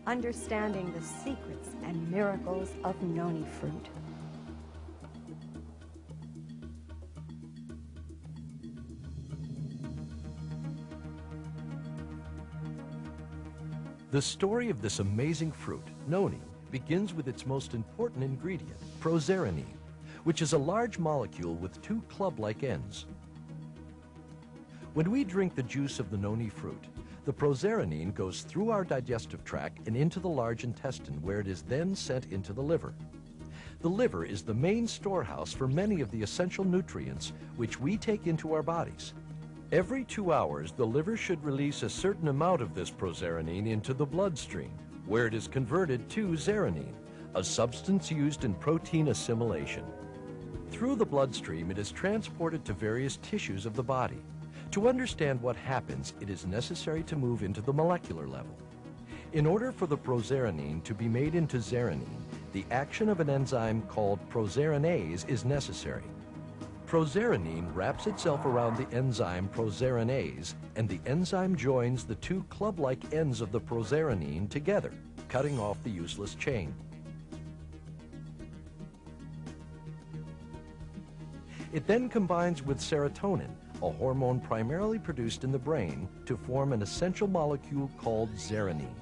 understanding the secrets and miracles of Noni fruit. The story of this amazing fruit, Noni, begins with its most important ingredient, proserenine, which is a large molecule with two club-like ends. When we drink the juice of the Noni fruit, the proserenine goes through our digestive tract and into the large intestine, where it is then sent into the liver. The liver is the main storehouse for many of the essential nutrients which we take into our bodies. Every 2 hours, the liver should release a certain amount of this proserenine into the bloodstream, where it is converted to zeranine, a substance used in protein assimilation. Through the bloodstream, it is transported to various tissues of the body. To understand what happens, it is necessary to move into the molecular level. In order for the proserenine to be made into zeranine, the action of an enzyme called proserinase is necessary. Proserenine wraps itself around the enzyme proserinase, and the enzyme joins the two club-like ends of the proserenine together, cutting off the useless chain. It then combines with serotonin, a hormone primarily produced in the brain, to form an essential molecule called zeranine.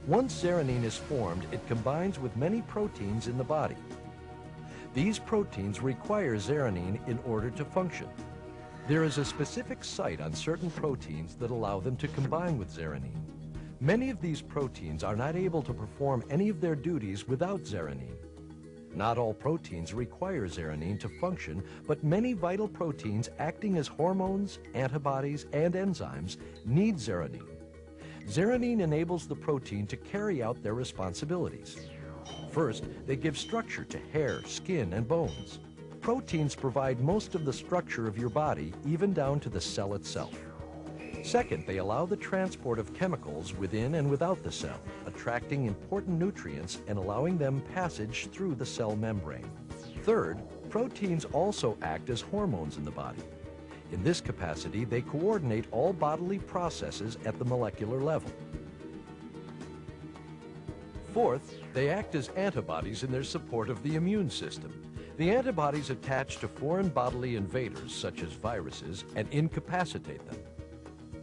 Once zeranine is formed, it combines with many proteins in the body. These proteins require zeranine in order to function. There is a specific site on certain proteins that allow them to combine with zeranine. Many of these proteins are not able to perform any of their duties without zeranine. Not all proteins require zeranine to function, but many vital proteins acting as hormones, antibodies, and enzymes need zeranine. Zeranine enables the protein to carry out their responsibilities. First, they give structure to hair, skin, and bones. Proteins provide most of the structure of your body, even down to the cell itself. Second, they allow the transport of chemicals within and without the cell, attracting important nutrients and allowing them passage through the cell membrane. Third, proteins also act as hormones in the body. In this capacity, they coordinate all bodily processes at the molecular level. Fourth, they act as antibodies in their support of the immune system. The antibodies attach to foreign bodily invaders, such as viruses, and incapacitate them.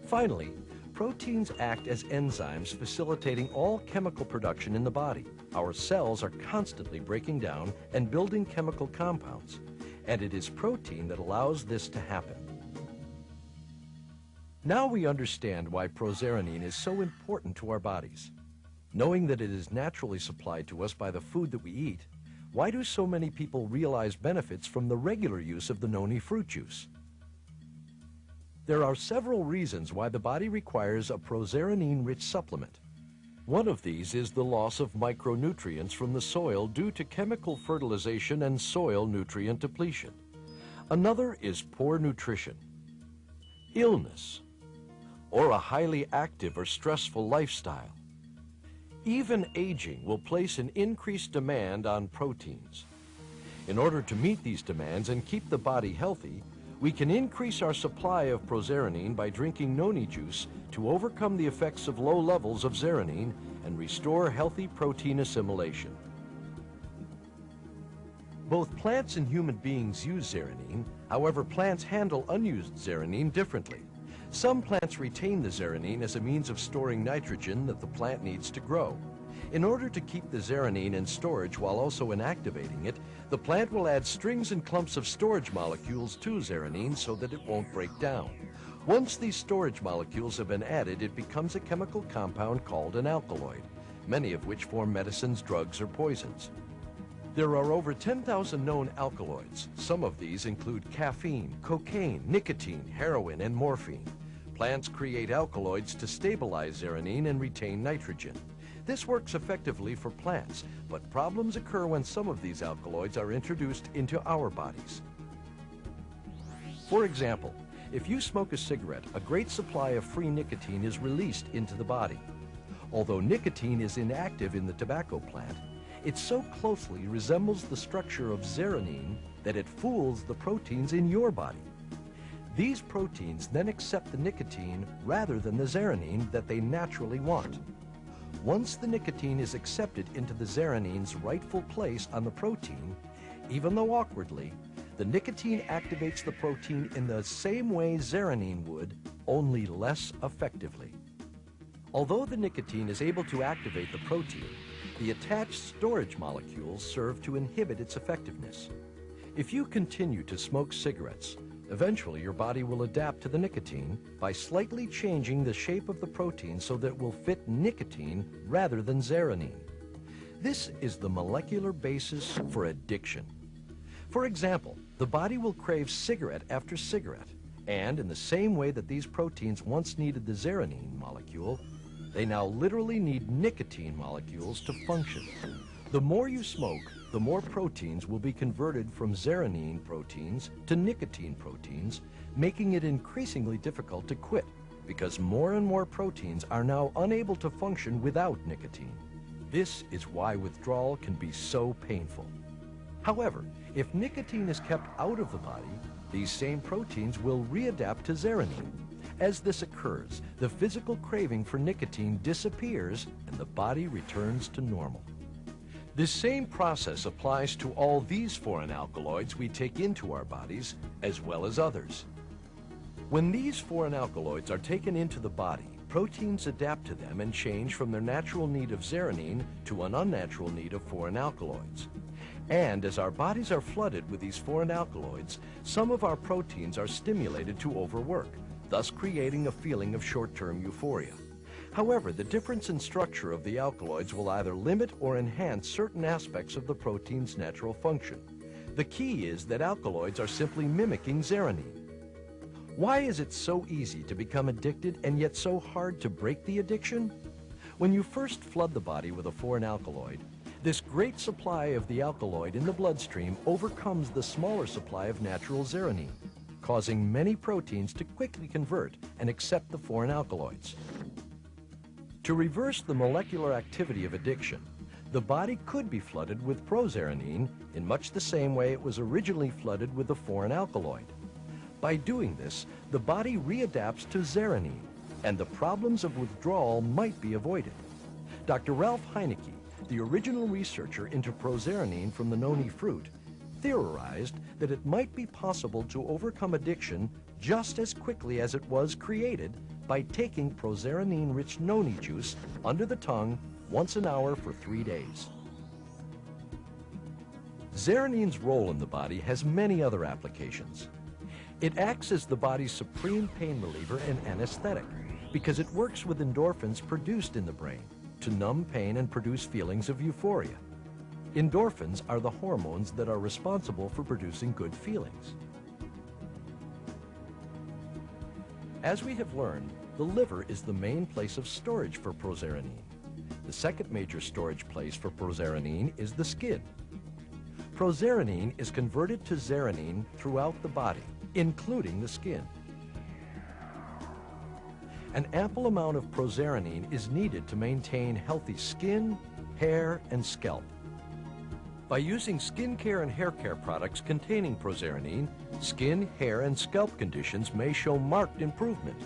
Finally, proteins act as enzymes facilitating all chemical production in the body. Our cells are constantly breaking down and building chemical compounds, and it is protein that allows this to happen. Now we understand why proserenine is so important to our bodies. Knowing that it is naturally supplied to us by the food that we eat, why do so many people realize benefits from the regular use of the Noni fruit juice? There are several reasons why the body requires a proserenine-rich supplement. One of these is the loss of micronutrients from the soil due to chemical fertilization and soil nutrient depletion. Another is poor nutrition, illness, or a highly active or stressful lifestyle. Even aging will place an increased demand on proteins. In order to meet these demands and keep the body healthy, we can increase our supply of proserenine by drinking Noni juice to overcome the effects of low levels of zeranine and restore healthy protein assimilation. Both plants and human beings use zeranine. However, plants handle unused zeranine differently. Some plants retain the zeranine as a means of storing nitrogen that the plant needs to grow. In order to keep the zeranine in storage while also inactivating it, the plant will add strings and clumps of storage molecules to zeranine so that it won't break down. Once these storage molecules have been added, it becomes a chemical compound called an alkaloid, many of which form medicines, drugs, or poisons. There are over 10,000 known alkaloids. Some of these include caffeine, cocaine, nicotine, heroin, and morphine. Plants create alkaloids to stabilize zeranine and retain nitrogen. This works effectively for plants, but problems occur when some of these alkaloids are introduced into our bodies. For example, if you smoke a cigarette, a great supply of free nicotine is released into the body. Although nicotine is inactive in the tobacco plant, it so closely resembles the structure of zeranine that it fools the proteins in your body. These proteins then accept the nicotine rather than the zeranine that they naturally want. Once the nicotine is accepted into the zeranine's rightful place on the protein, even though awkwardly, the nicotine activates the protein in the same way zeranine would, only less effectively. Although the nicotine is able to activate the protein, the attached storage molecules serve to inhibit its effectiveness. If you continue to smoke cigarettes, eventually your body will adapt to the nicotine by slightly changing the shape of the protein so that it will fit nicotine rather than zeranine. This is the molecular basis for addiction. For example, the body will crave cigarette after cigarette, and in the same way that these proteins once needed the zeranine molecule, they now literally need nicotine molecules to function. The more you smoke, the more proteins will be converted from zeranine proteins to nicotine proteins, making it increasingly difficult to quit because more and more proteins are now unable to function without nicotine. This is why withdrawal can be so painful. However, if nicotine is kept out of the body, these same proteins will readapt to zeranine. As this occurs, the physical craving for nicotine disappears and the body returns to normal. This same process applies to all these foreign alkaloids we take into our bodies, as well as others. When these foreign alkaloids are taken into the body, proteins adapt to them and change from their natural need of zeranine to an unnatural need of foreign alkaloids. And as our bodies are flooded with these foreign alkaloids, some of our proteins are stimulated to overwork, thus creating a feeling of short-term euphoria. However, the difference in structure of the alkaloids will either limit or enhance certain aspects of the protein's natural function. The key is that alkaloids are simply mimicking zeranine. Why is it so easy to become addicted and yet so hard to break the addiction? When you first flood the body with a foreign alkaloid, this great supply of the alkaloid in the bloodstream overcomes the smaller supply of natural zeranine, causing many proteins to quickly convert and accept the foreign alkaloids. To reverse the molecular activity of addiction, the body could be flooded with prozeranine in much the same way it was originally flooded with the foreign alkaloid. By doing this, the body readapts to zeranine, and the problems of withdrawal might be avoided. Dr. Ralph Heineke, the original researcher into prozeranine from the Noni fruit, theorized that it might be possible to overcome addiction just as quickly as it was created by taking prozeranine-rich Noni juice under the tongue once an hour for 3 days. Zeranine's role in the body has many other applications. It acts as the body's supreme pain reliever and anesthetic because it works with endorphins produced in the brain to numb pain and produce feelings of euphoria. Endorphins are the hormones that are responsible for producing good feelings. As we have learned, the liver is the main place of storage for prozeranine. The second major storage place for prozeranine is the skin. Prozeranine is converted to zeranine throughout the body, including the skin. An ample amount of prozeranine is needed to maintain healthy skin, hair, and scalp. By using skincare and hair care products containing prozeranine, skin, hair, and scalp conditions may show marked improvement.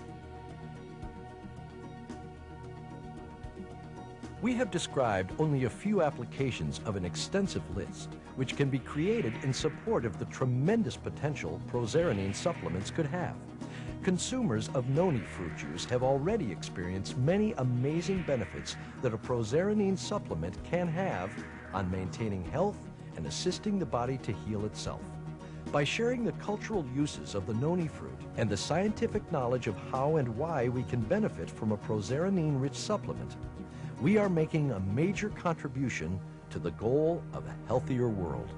We have described only a few applications of an extensive list, which can be created in support of the tremendous potential prozeranine supplements could have. Consumers of Noni fruit juice have already experienced many amazing benefits that a prozeranine supplement can have on maintaining health and assisting the body to heal itself. By sharing the cultural uses of the Noni fruit and the scientific knowledge of how and why we can benefit from a prozeranine-rich supplement, we are making a major contribution to the goal of a healthier world.